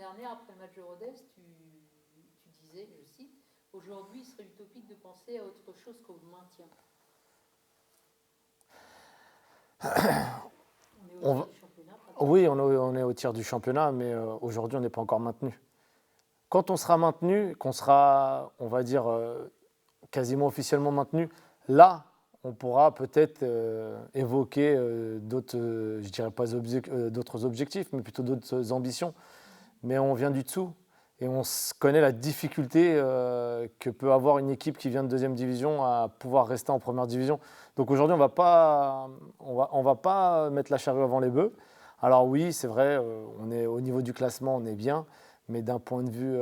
dernière, après le match de Rodez, tu disais, je cite, aujourd'hui, il serait utopique de penser à autre chose qu'au maintien. On est au tiers du championnat. Oui, on est au tiers du championnat, mais aujourd'hui, on n'est pas encore maintenu. Quand on sera maintenu, qu'on sera, on va dire, quasiment officiellement maintenu, là, on pourra peut-être évoquer d'autres, je dirais pas d'autres objectifs, mais plutôt d'autres ambitions. Mais on vient du dessous et on connaît la difficulté que peut avoir une équipe qui vient de deuxième division à pouvoir rester en première division. Donc aujourd'hui, on va pas mettre la charrue avant les bœufs. Alors oui, c'est vrai, on est au niveau du classement, on est bien, mais d'un point de vue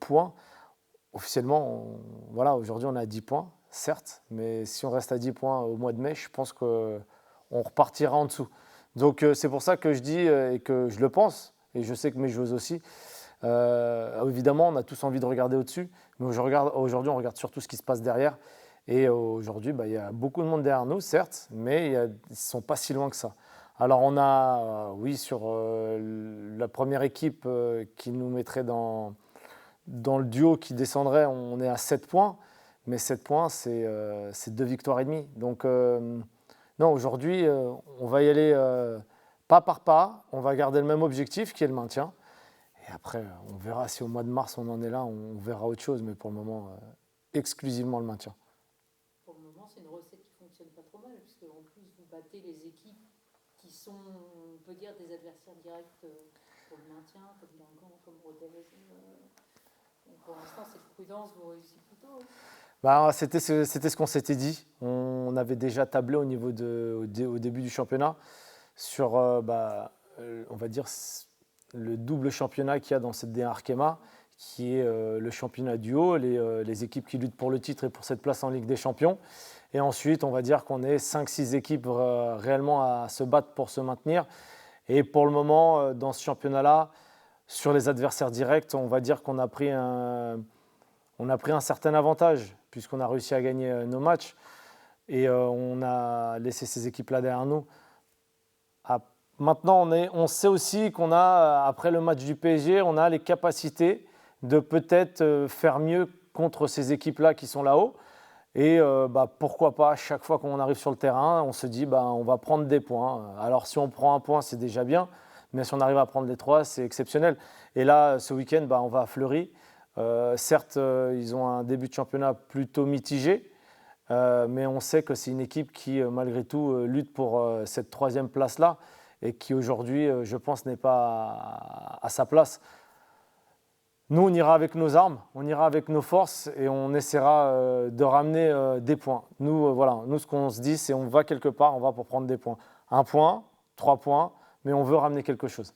points, officiellement, voilà, aujourd'hui on est à 10 points, certes, mais si on reste à 10 points au mois de mai, je pense qu'on repartira en dessous. Donc c'est pour ça que je dis et que je le pense, et je sais que mes joueuses aussi. Évidemment, on a tous envie de regarder au-dessus, mais aujourd'hui, on regarde surtout ce qui se passe derrière. Et aujourd'hui, il y a beaucoup de monde derrière nous, certes, mais ils ne sont pas si loin que ça. Alors on a, oui, sur la première équipe qui nous mettrait dans le duo qui descendrait, on est à 7 points, mais 7 points, c'est 2 victoires et demie. Donc non, aujourd'hui, on va y aller pas par pas, on va garder le même objectif qui est le maintien. Et après, on verra si au mois de mars on en est là, on verra autre chose, mais pour le moment, exclusivement le maintien. Pour le moment, c'est une recette qui fonctionne pas trop mal, puisque en plus, vous battez les équipes qui sont, on peut dire, des adversaires directs pour le maintien, comme Guingamp, comme Rodez. Donc pour l'instant, cette prudence vous réussit plutôt. C'était ce qu'on s'était dit. On avait déjà tablé au début du championnat sur, on va dire, le double championnat qu'il y a dans cette D1 Arkema, qui est le championnat du haut, les équipes qui luttent pour le titre et pour cette place en Ligue des Champions. Et ensuite, on va dire qu'on est 5-6 équipes réellement à se battre pour se maintenir. Et pour le moment, dans ce championnat-là, sur les adversaires directs, on va dire qu'on a pris un certain avantage, puisqu'on a réussi à gagner nos matchs. Et on a laissé ces équipes-là derrière nous. Maintenant, on sait aussi qu'on a, après le match du PSG, on a les capacités de peut-être faire mieux contre ces équipes-là qui sont là-haut. Et pourquoi pas, chaque fois qu'on arrive sur le terrain, on se dit on va prendre des points. Alors si on prend un point, c'est déjà bien, mais si on arrive à prendre les 3, c'est exceptionnel. Et là, ce week-end, on va à Fleury. Certes, ils ont un début de championnat plutôt mitigé, mais on sait que c'est une équipe qui, malgré tout, lutte pour cette 3e place-là et qui, aujourd'hui, je pense, n'est pas à sa place. Nous, on ira avec nos armes, on ira avec nos forces et on essaiera de ramener des points. Nous, ce qu'on se dit, c'est on va quelque part, on va pour prendre des points. 1 point, 3 points, mais on veut ramener quelque chose.